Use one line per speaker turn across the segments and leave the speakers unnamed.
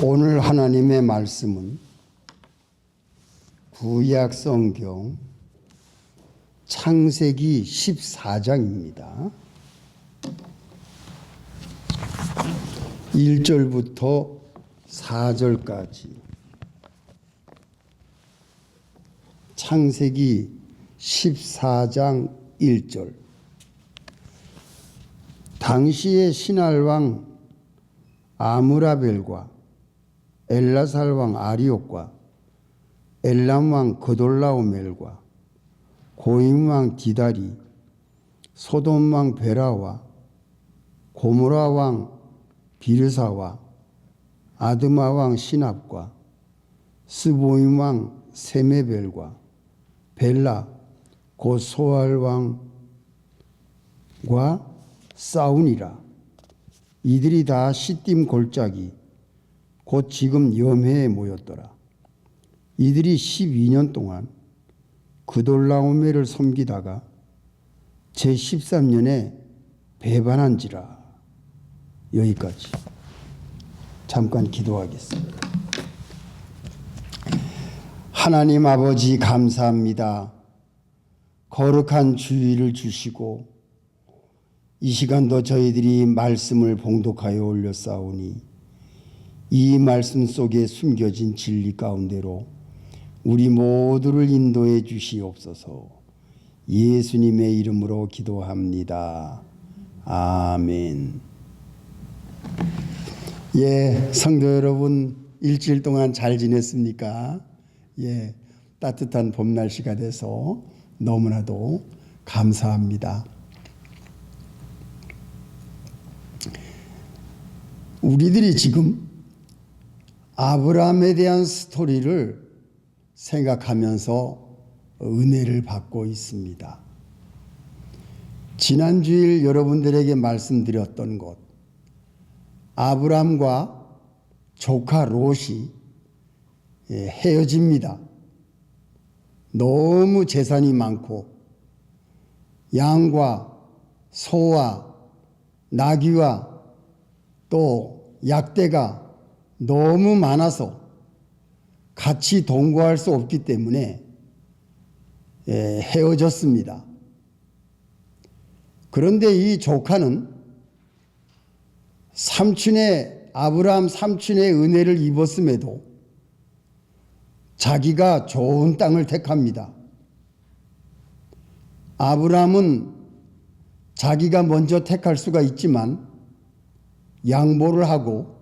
오늘 하나님의 말씀은 구약 성경 창세기 14장입니다. 1절부터 4절까지 창세기 14장 1절. 당시의 신할왕 아므라벨과 엘라살 왕 아리옥과 엘람 왕 그돌라오멜과 고임 왕 디달이 소돔 왕 베라와 고모라 왕 비르사와 아드마 왕 시납과 스보임 왕 세메벨과 벨라 곧 소알 왕과 싸우니라. 이들이 다 시딤 골짜기 곧 지금 염해에 모였더라. 이들이 12년 동안 그돌라오멜을 섬기다가 제13년에 배반한지라. 여기까지. 잠깐 기도하겠습니다. 하나님 아버지 감사합니다. 거룩한 주의를 주시고 이 시간도 저희들이 말씀을 봉독하여 올렸사오니 이 말씀 속에 숨겨진 진리 가운데로 우리 모두를 인도해 주시옵소서. 예수님의 이름으로 기도합니다. 아멘. 성도 여러분, 일주일 동안 잘 지냈습니까? 따뜻한 봄 날씨가 돼서 너무나도 감사합니다. 우리들이 지금 아브라함에 대한 스토리를 생각하면서 은혜를 받고 있습니다. 지난주일 여러분들에게 말씀드렸던 것, 아브라함과 조카 롯이 헤어집니다. 너무 재산이 많고 양과 소와 나귀와 또 약대가 너무 많아서 같이 동거할 수 없기 때문에 헤어졌습니다. 그런데 이 조카는 아브라함 삼촌의 은혜를 입었음에도 자기가 좋은 땅을 택합니다. 아브라함은 자기가 먼저 택할 수가 있지만 양보를 하고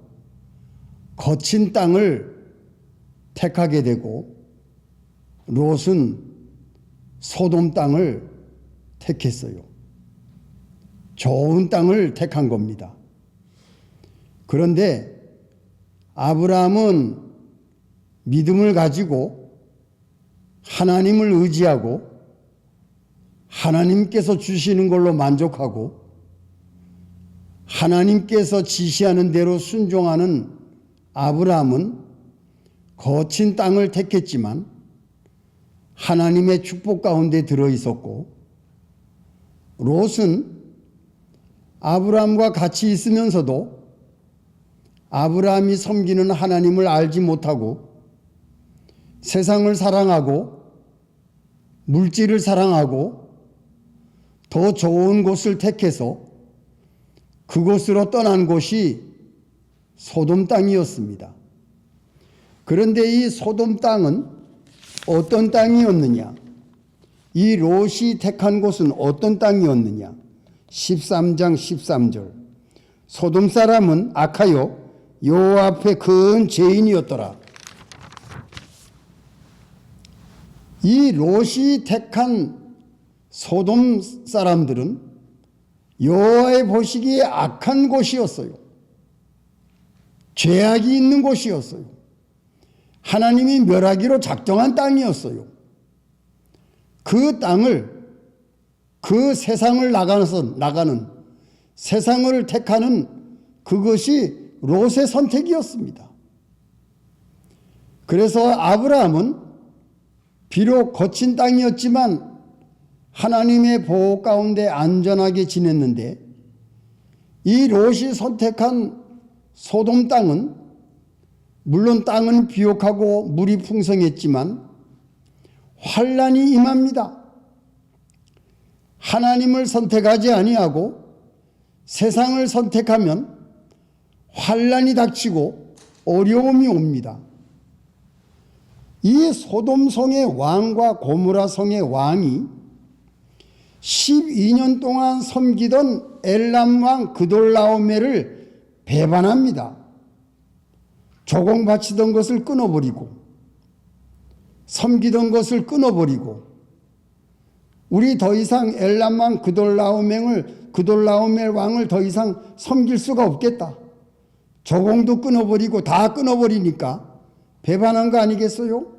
거친 땅을 택하게 되고 롯은 소돔 땅을 택했어요. 좋은 땅을 택한 겁니다. 그런데 아브라함은 믿음을 가지고 하나님을 의지하고 하나님께서 주시는 걸로 만족하고 하나님께서 지시하는 대로 순종하는 아브라함은 거친 땅을 택했지만 하나님의 축복 가운데 들어 있었고 롯은 아브라함과 같이 있으면서도 아브라함이 섬기는 하나님을 알지 못하고 세상을 사랑하고 물질을 사랑하고 더 좋은 곳을 택해서 그곳으로 떠난 곳이 소돔 땅이었습니다. 그런데 이 소돔 땅은 어떤 땅이었느냐? 이 롯이 택한 곳은 어떤 땅이었느냐? 13장 13절. 소돔 사람은 악하여 여호와 앞에 큰 죄인이었더라. 이 롯이 택한 소돔 사람들은 여호와의 보시기에 악한 곳이었어요. 죄악이 있는 곳이었어요. 하나님이 멸하기로 작정한 땅이었어요. 그 땅을 그 세상을 나가는 세상을 택하는 그것이 롯의 선택이었습니다. 그래서 아브라함은 비록 거친 땅이었지만 하나님의 보호 가운데 안전하게 지냈는데 이 롯이 선택한 소돔 땅은 물론 땅은 비옥하고 물이 풍성했지만 환난이 임합니다. 하나님을 선택하지 아니하고 세상을 선택하면 환난이 닥치고 어려움이 옵니다. 이 소돔성의 왕과 고모라성의 왕이 12년 동안 섬기던 엘람 왕 그돌라오메를 배반합니다. 조공 바치던 것을 끊어버리고 섬기던 것을 끊어버리고 우리 더 이상 엘람 왕 그돌라오멜 왕을 더 이상 섬길 수가 없겠다. 조공도 끊어버리고 다 끊어버리니까 배반한 거 아니겠어요?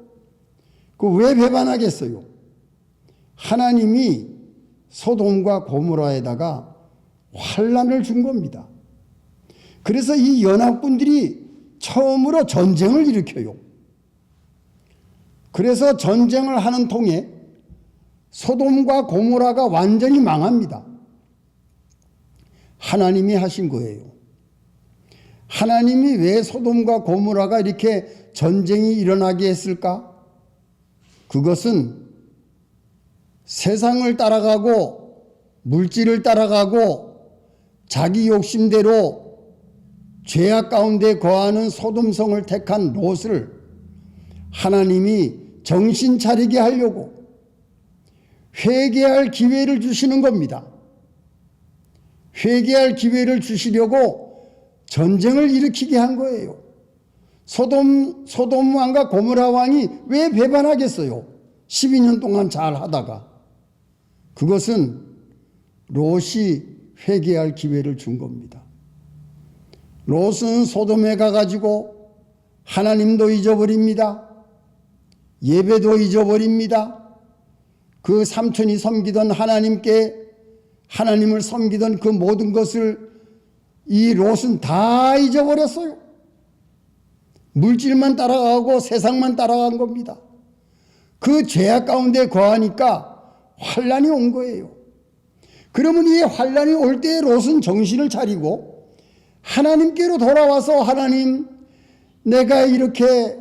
그 왜 배반하겠어요? 하나님이 소돔과 고모라에다가 환난을 준 겁니다. 그래서 이 연합군들이 처음으로 전쟁을 일으켜요. 그래서 전쟁을 하는 통에 소돔과 고모라가 완전히 망합니다. 하나님이 하신 거예요. 하나님이 왜 소돔과 고모라가 이렇게 전쟁이 일어나게 했을까? 그것은 세상을 따라가고 물질을 따라가고 자기 욕심대로 죄악 가운데 거하는 소돔성을 택한 롯을 하나님이 정신 차리게 하려고 회개할 기회를 주시는 겁니다. 회개할 기회를 주시려고 전쟁을 일으키게 한 거예요. 소돔 왕과 고모라 왕이 왜 배반하겠어요? 12년 동안 잘 하다가. 그것은 롯이 회개할 기회를 준 겁니다. 롯은 소돔에 가가지고 하나님도 잊어버립니다. 예배도 잊어버립니다. 그 삼촌이 섬기던 하나님을 섬기던 그 모든 것을 이 롯은 다 잊어버렸어요. 물질만 따라가고 세상만 따라간 겁니다. 그 죄악 가운데 거하니까 환난이 온 거예요. 그러면 이 환난이 올 때 롯은 정신을 차리고 하나님께로 돌아와서 하나님, 내가 이렇게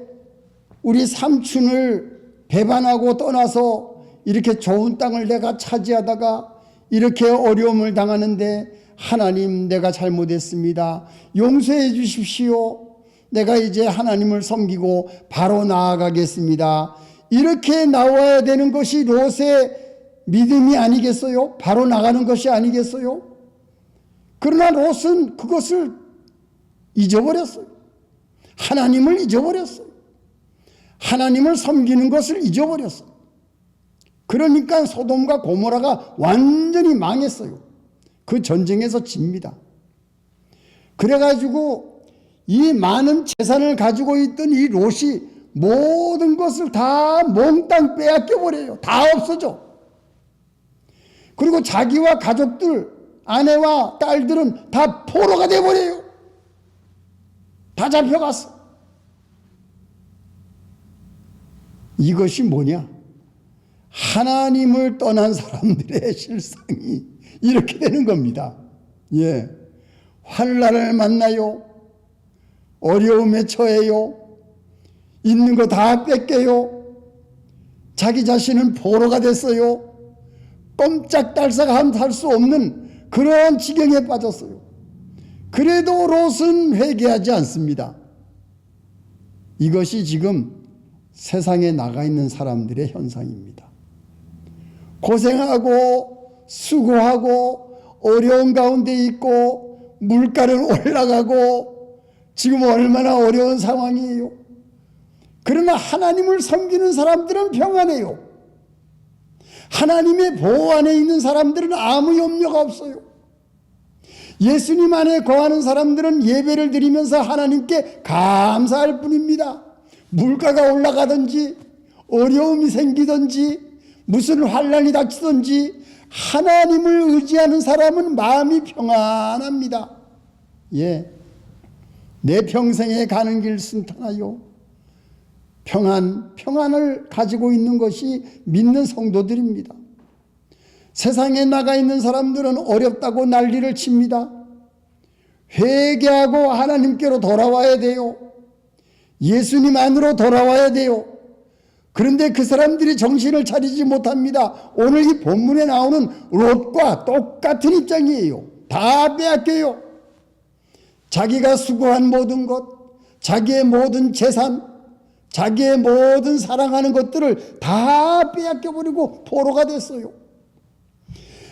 우리 삼촌을 배반하고 떠나서 이렇게 좋은 땅을 내가 차지하다가 이렇게 어려움을 당하는데 하나님, 내가 잘못했습니다. 용서해 주십시오. 내가 이제 하나님을 섬기고 바로 나아가겠습니다. 이렇게 나와야 되는 것이 롯의 믿음이 아니겠어요? 바로 나가는 것이 아니겠어요? 그러나 롯은 그것을 잊어버렸어요. 하나님을 잊어버렸어요. 하나님을 섬기는 것을 잊어버렸어요. 그러니까 소돔과 고모라가 완전히 망했어요. 그 전쟁에서 집니다. 그래가지고 이 많은 재산을 가지고 있던 이 롯이 모든 것을 다 몽땅 빼앗겨버려요. 다 없어져. 그리고 자기와 가족들, 아내와 딸들은 다 포로가 돼버려요. 다 잡혀갔어. 이것이 뭐냐? 하나님을 떠난 사람들의 실상이 이렇게 되는 겁니다. 예. 환난을 만나요. 어려움에 처해요. 있는 거 다 뺏겨요. 자기 자신은 포로가 됐어요. 꼼짝달싹 할 수 없는 그러한 지경에 빠졌어요. 그래도 롯은 회개하지 않습니다. 이것이 지금 세상에 나가 있는 사람들의 현상입니다. 고생하고 수고하고 어려운 가운데 있고 물가는 올라가고 지금 얼마나 어려운 상황이에요. 그러나 하나님을 섬기는 사람들은 평안해요. 하나님의 보호 안에 있는 사람들은 아무 염려가 없어요. 예수님 안에 거하는 사람들은 예배를 드리면서 하나님께 감사할 뿐입니다. 물가가 올라가든지 어려움이 생기든지 무슨 환난이 닥치든지 하나님을 의지하는 사람은 마음이 평안합니다. 예, 내 평생에 가는 길 순탄하여 평안을 가지고 있는 것이 믿는 성도들입니다. 세상에 나가 있는 사람들은 어렵다고 난리를 칩니다. 회개하고 하나님께로 돌아와야 돼요. 예수님 안으로 돌아와야 돼요. 그런데 그 사람들이 정신을 차리지 못합니다. 오늘 이 본문에 나오는 롯과 똑같은 입장이에요. 다 빼앗겨요. 자기가 수고한 모든 것, 자기의 모든 재산, 자기의 모든 사랑하는 것들을 다 빼앗겨버리고 포로가 됐어요.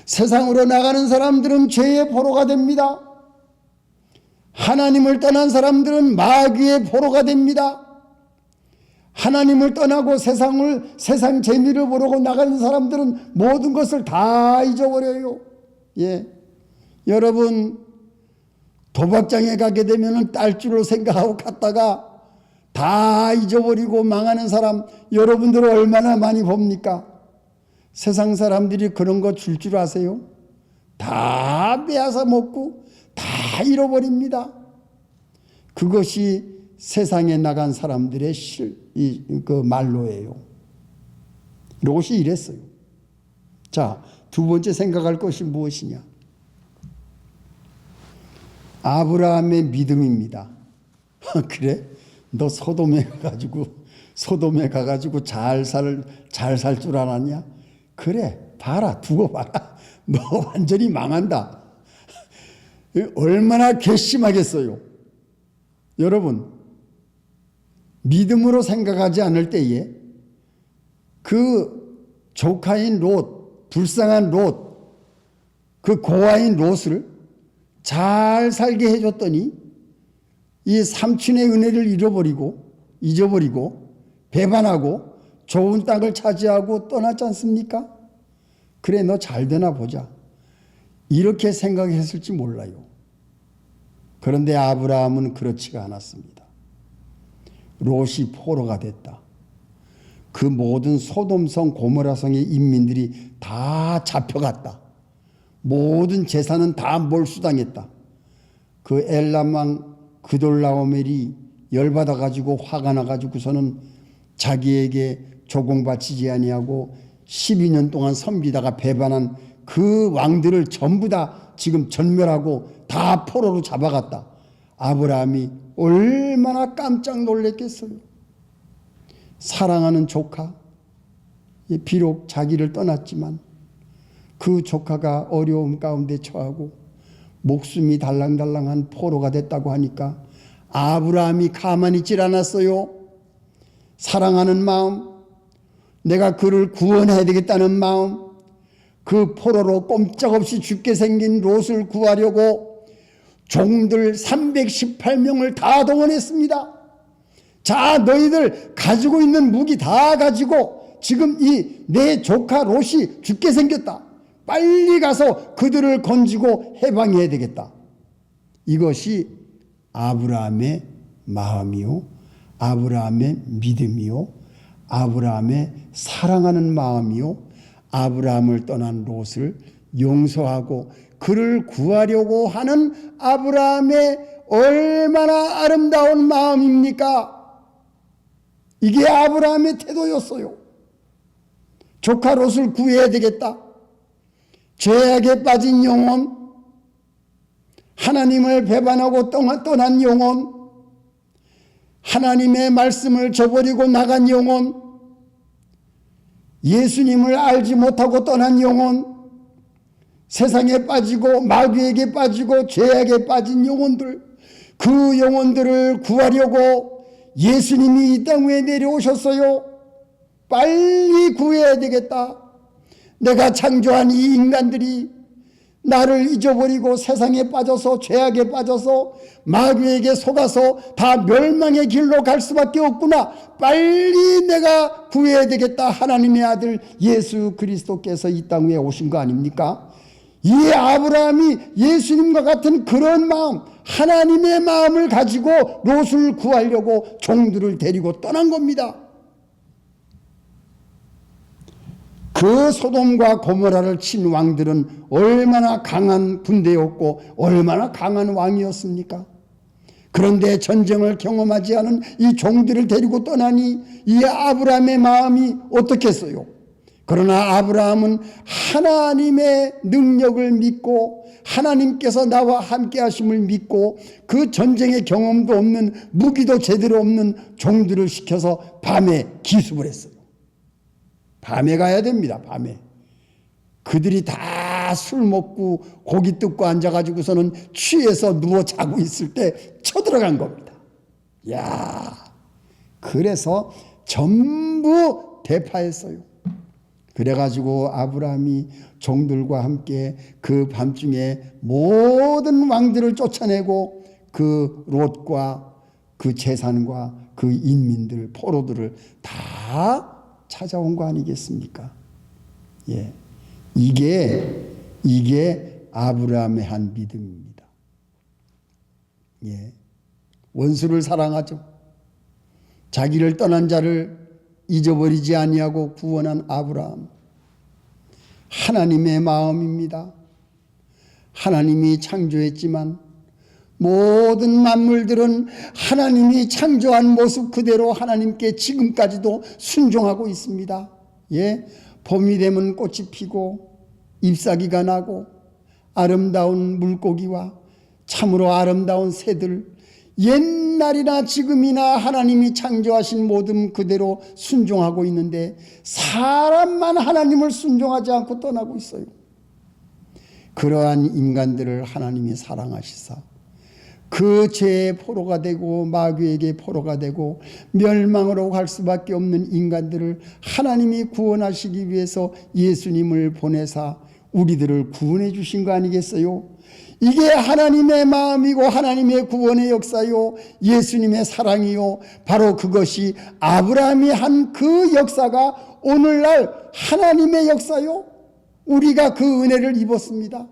세상으로 나가는 사람들은 죄의 포로가 됩니다. 하나님을 떠난 사람들은 마귀의 포로가 됩니다. 하나님을 떠나고 세상 재미를 보려고 나가는 사람들은 모든 것을 다 잊어버려요. 예. 여러분, 도박장에 가게 되면 딸줄을 생각하고 갔다가 다 잊어버리고 망하는 사람 여러분들 얼마나 많이 봅니까? 세상 사람들이 그런 거 줄 아세요? 다 빼앗아 먹고 다 잃어버립니다. 그것이 세상에 나간 사람들의 그 말로예요. 롯이 이랬어요. 자, 두 번째 생각할 것이 무엇이냐? 아브라함의 믿음입니다. 그래? 너 소돔에 가가지고 잘 살 줄 알았냐? 그래, 봐라, 두고 봐라. 너 완전히 망한다. 얼마나 괘씸하겠어요. 여러분, 믿음으로 생각하지 않을 때에 그 조카인 롯, 불쌍한 롯, 그 고아인 롯을 잘 살게 해줬더니 이 삼촌의 은혜를 잊어버리고 배반하고 좋은 땅을 차지하고 떠났지 않습니까? 그래, 너 잘 되나 보자. 이렇게 생각했을지 몰라요. 그런데 아브라함은 그렇지가 않았습니다. 롯이 포로가 됐다. 그 모든 소돔성 고모라성의 인민들이 다 잡혀갔다. 모든 재산은 다 몰수당했다. 그 엘람왕 그돌라오멜이 열받아가지고 화가 나가지고서는 자기에게 조공바치지 아니하고 12년 동안 섬기다가 배반한 그 왕들을 전부 다 지금 전멸하고 다 포로로 잡아갔다. 아브라함이 얼마나 깜짝 놀랐겠어요. 사랑하는 조카, 비록 자기를 떠났지만 그 조카가 어려움 가운데 처하고 목숨이 달랑달랑한 포로가 됐다고 하니까 아브라함이 가만히 있질 않았어요. 사랑하는 마음, 내가 그를 구원해야 되겠다는 마음, 그 포로로 꼼짝없이 죽게 생긴 롯을 구하려고 종들 318명을 다 동원했습니다. 자, 너희들 가지고 있는 무기 다 가지고 지금 이 내 조카 롯이 죽게 생겼다. 빨리 가서 그들을 건지고 해방해야 되겠다. 이것이 아브라함의 마음이요, 아브라함의 믿음이요, 아브라함의 사랑하는 마음이요, 아브라함을 떠난 롯을 용서하고 그를 구하려고 하는 아브라함의 얼마나 아름다운 마음입니까? 이게 아브라함의 태도였어요. 조카 롯을 구해야 되겠다. 죄악에 빠진 영혼, 하나님을 배반하고 떠난 영혼, 하나님의 말씀을 저버리고 나간 영혼, 예수님을 알지 못하고 떠난 영혼, 세상에 빠지고 마귀에게 빠지고 죄악에 빠진 영혼들, 그 영혼들을 구하려고 예수님이 이 땅 위에 내려오셨어요. 빨리 구해야 되겠다. 내가 창조한 이 인간들이 나를 잊어버리고 세상에 빠져서 죄악에 빠져서 마귀에게 속아서 다 멸망의 길로 갈 수밖에 없구나. 빨리 내가 구해야 되겠다. 하나님의 아들 예수 그리스도께서 이 땅 위에 오신 거 아닙니까? 이 아브라함이 예수님과 같은 그런 마음, 하나님의 마음을 가지고 롯을 구하려고 종들을 데리고 떠난 겁니다. 그 소돔과 고모라를 친 왕들은 얼마나 강한 군대였고 얼마나 강한 왕이었습니까? 그런데 전쟁을 경험하지 않은 이 종들을 데리고 떠나니 이 아브라함의 마음이 어떻겠어요? 그러나 아브라함은 하나님의 능력을 믿고 하나님께서 나와 함께 하심을 믿고 그 전쟁의 경험도 없는, 무기도 제대로 없는 종들을 시켜서 밤에 기습을 했어요. 밤에 가야 됩니다. 밤에. 그들이 다 술 먹고 고기 뜯고 앉아가지고서는 취해서 누워 자고 있을 때 쳐들어간 겁니다. 야, 그래서 전부 대파했어요. 그래가지고 아브라함이 종들과 함께 그 밤중에 모든 왕들을 쫓아내고 그 롯과 그 재산과 그 인민들, 포로들을 다 찾아온 거 아니겠습니까? 예. 이게 아브라함의 한 믿음입니다. 예. 원수를 사랑하죠. 자기를 떠난 자를 잊어버리지 아니하고 구원한 아브라함. 하나님의 마음입니다. 하나님이 창조했지만 모든 만물들은 하나님이 창조한 모습 그대로 하나님께 지금까지도 순종하고 있습니다. 예. 봄이 되면 꽃이 피고 잎사귀가 나고 아름다운 물고기와 참으로 아름다운 새들, 옛날이나 지금이나 하나님이 창조하신 모든 그대로 순종하고 있는데 사람만 하나님을 순종하지 않고 떠나고 있어요. 그러한 인간들을 하나님이 사랑하시사 그 죄의 포로가 되고 마귀에게 포로가 되고 멸망으로 갈 수밖에 없는 인간들을 하나님이 구원하시기 위해서 예수님을 보내사 우리들을 구원해 주신 거 아니겠어요? 이게 하나님의 마음이고 하나님의 구원의 역사요, 예수님의 사랑이요, 바로 그것이 아브라함이 한 그 역사가 오늘날 하나님의 역사요. 우리가 그 은혜를 입었습니다.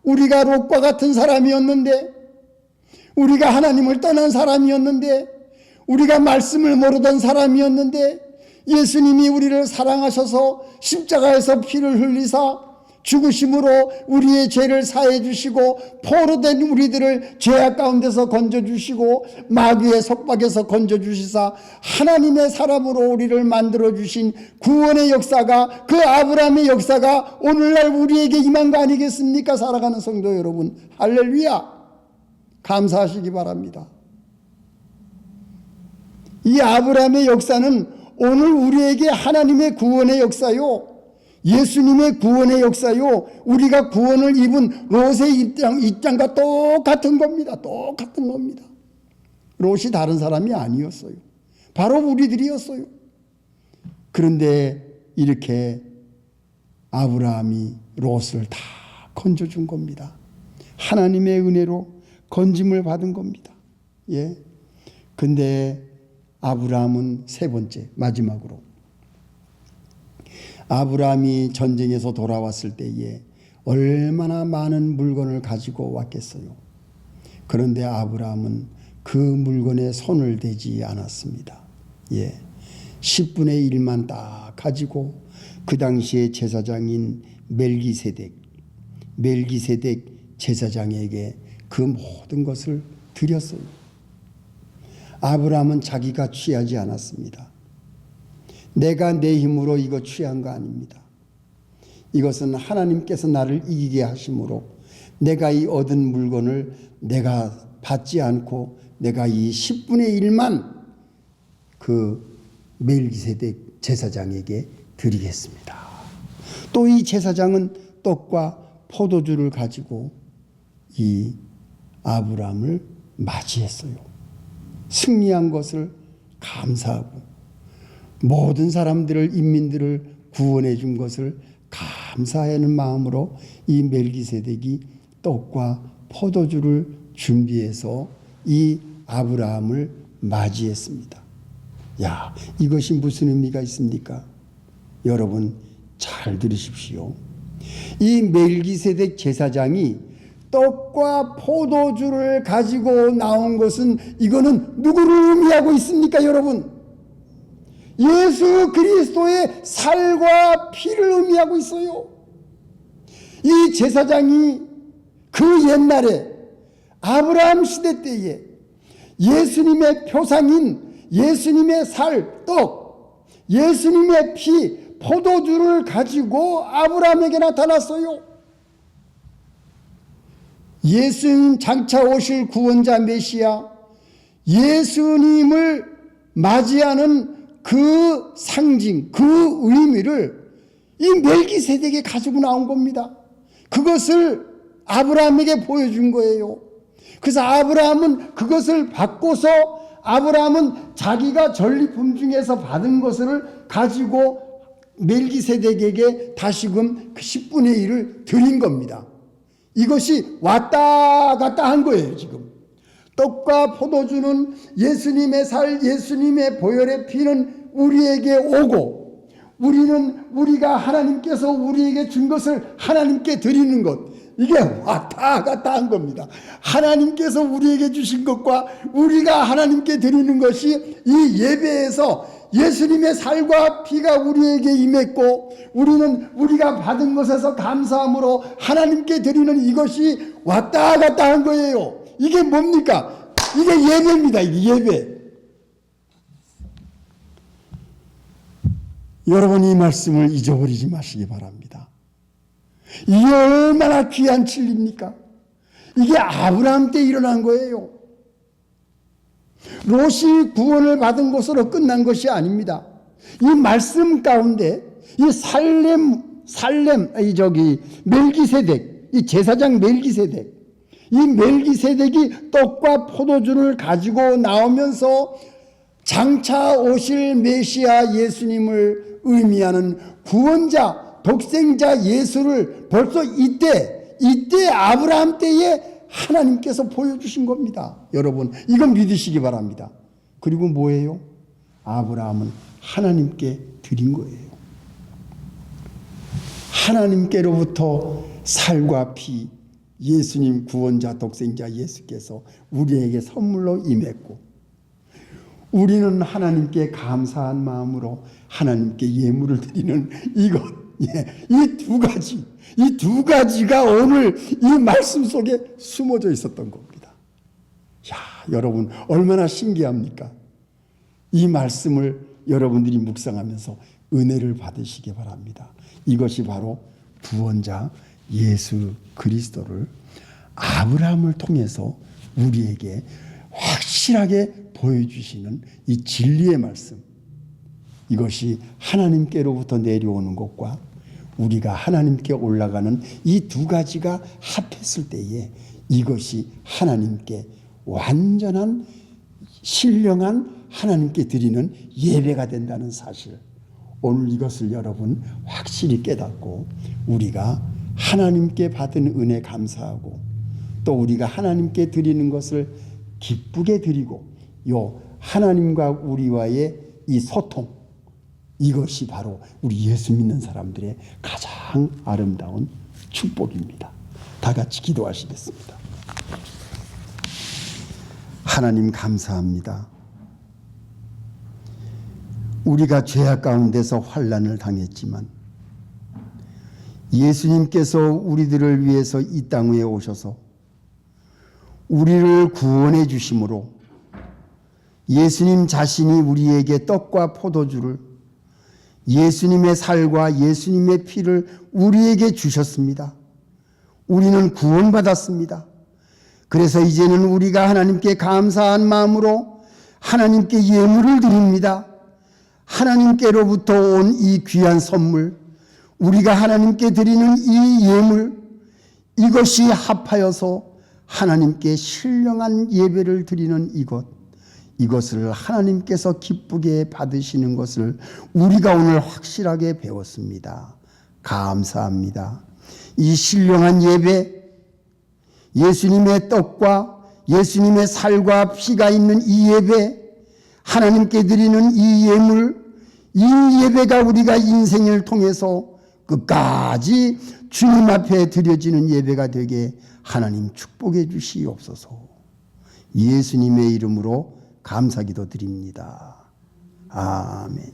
우리가 롯과 같은 사람이었는데, 우리가 하나님을 떠난 사람이었는데, 우리가 말씀을 모르던 사람이었는데 예수님이 우리를 사랑하셔서 십자가에서 피를 흘리사 죽으심으로 우리의 죄를 사해 주시고 포로된 우리들을 죄악 가운데서 건져주시고 마귀의 속박에서 건져주시사 하나님의 사람으로 우리를 만들어주신 구원의 역사가, 그 아브라함의 역사가 오늘날 우리에게 임한 거 아니겠습니까? 살아가는 성도 여러분, 할렐루야, 감사하시기 바랍니다. 이 아브라함의 역사는 오늘 우리에게 하나님의 구원의 역사요, 예수님의 구원의 역사요, 우리가 구원을 입은 롯의 입장과 똑같은 겁니다. 똑같은 겁니다. 롯이 다른 사람이 아니었어요. 바로 우리들이었어요. 그런데 이렇게 아브라함이 롯을 다 건져준 겁니다. 하나님의 은혜로 건짐을 받은 겁니다. 예. 근데 아브라함은 세 번째, 마지막으로 아브라함이 전쟁에서 돌아왔을 때에 얼마나 많은 물건을 가지고 왔겠어요. 그런데 아브라함은 그 물건에 손을 대지 않았습니다. 예, 10분의 1만 딱 가지고 그 당시의 제사장인 멜기세덱 제사장에게 그 모든 것을 드렸어요. 아브라함은 자기가 취하지 않았습니다. 내가 내 힘으로 이거 취한 거 아닙니다. 이것은 하나님께서 나를 이기게 하심으로 내가 이 얻은 물건을 내가 받지 않고 내가 이 10분의 1만 그 멜기세덱 제사장에게 드리겠습니다. 또 이 제사장은 떡과 포도주를 가지고 이 아브라함을 맞이했어요. 승리한 것을 감사하고 모든 사람들을, 인민들을 구원해 준 것을 감사하는 마음으로 이 멜기세덱이 떡과 포도주를 준비해서 이 아브라함을 맞이했습니다. 야, 이것이 무슨 의미가 있습니까? 여러분 잘 들으십시오. 이 멜기세덱 제사장이 떡과 포도주를 가지고 나온 것은, 이거는 누구를 의미하고 있습니까, 여러분? 예수 그리스도의 살과 피를 의미하고 있어요. 이 제사장이 그 옛날에 아브라함 시대 때에 예수님의 표상인 예수님의 살, 떡, 예수님의 피, 포도주를 가지고 아브라함에게 나타났어요. 예수님 장차 오실 구원자 메시아, 예수님을 맞이하는 그 상징, 그 의미를 이 멜기세덱에 가지고 나온 겁니다. 그것을 아브라함에게 보여준 거예요. 그래서 아브라함은 그것을 받고서 아브라함은 자기가 전리품 중에서 받은 것을 가지고 멜기세덱에게 다시금 그 10분의 1을 드린 겁니다. 이것이 왔다 갔다 한 거예요. 지금 떡과 포도주는 예수님의 살, 예수님의 보혈의 피는 우리에게 오고, 우리가 하나님께서 우리에게 준 것을 하나님께 드리는 것, 이게 왔다 갔다 한 겁니다. 하나님께서 우리에게 주신 것과 우리가 하나님께 드리는 것이 이 예배에서 예수님의 살과 피가 우리에게 임했고, 우리는 우리가 받은 것에서 감사함으로 하나님께 드리는 이것이 왔다 갔다 한 거예요. 이게 뭡니까? 이게 예배입니다. 이게 예배. 여러분, 이 말씀을 잊어버리지 마시기 바랍니다. 이게 얼마나 귀한 진리입니까? 이게 아브라함 때 일어난 거예요. 롯이 구원을 받은 것으로 끝난 것이 아닙니다. 이 말씀 가운데 이 멜기세덱, 이 제사장 멜기세덱, 이 멜기세덱이 떡과 포도주를 가지고 나오면서 장차 오실 메시아 예수님을 의미하는 구원자, 독생자 예수를 벌써 이때 아브라함 때에 하나님께서 보여주신 겁니다. 여러분, 이건 믿으시기 바랍니다. 그리고 뭐예요? 아브라함은 하나님께 드린 거예요. 하나님께로부터 살과 피, 예수님 구원자 독생자 예수께서 우리에게 선물로 임했고, 우리는 하나님께 감사한 마음으로 하나님께 예물을 드리는 이것, 이 두 가지가 오늘 이 말씀 속에 숨어져 있었던 겁니다. 야, 여러분 얼마나 신기합니까? 이 말씀을 여러분들이 묵상하면서 은혜를 받으시기 바랍니다. 이것이 바로 구원자 예수 그리스도를 아브라함을 통해서 우리에게 확실하게 보여주시는 이 진리의 말씀, 이것이 하나님께로부터 내려오는 것과 우리가 하나님께 올라가는 이 두 가지가 합했을 때에 이것이 하나님께 완전한 신령한 하나님께 드리는 예배가 된다는 사실, 오늘 이것을 여러분 확실히 깨닫고 우리가 하나님께 받은 은혜 감사하고 또 우리가 하나님께 드리는 것을 기쁘게 드리고 하나님과 우리와의 이 소통, 이것이 바로 우리 예수 믿는 사람들의 가장 아름다운 축복입니다. 다 같이 기도하시겠습니다. 하나님 감사합니다. 우리가 죄악 가운데서 환난을 당했지만 예수님께서 우리들을 위해서 이 땅 위에 오셔서 우리를 구원해 주심으로 예수님 자신이 우리에게 떡과 포도주를, 예수님의 살과 예수님의 피를 우리에게 주셨습니다. 우리는 구원받았습니다. 그래서 이제는 우리가 하나님께 감사한 마음으로 하나님께 예물을 드립니다. 하나님께로부터 온 이 귀한 선물, 우리가 하나님께 드리는 이 예물, 이것이 합하여서 하나님께 신령한 예배를 드리는 이것을 하나님께서 기쁘게 받으시는 것을 우리가 오늘 확실하게 배웠습니다. 감사합니다. 이 신령한 예배, 예수님의 떡과 예수님의 살과 피가 있는 이 예배, 하나님께 드리는 이 예물, 이 예배가 우리가 인생을 통해서 끝까지 주님 앞에 드려지는 예배가 되게 하나님 축복해 주시옵소서. 예수님의 이름으로 감사기도 드립니다. 아멘.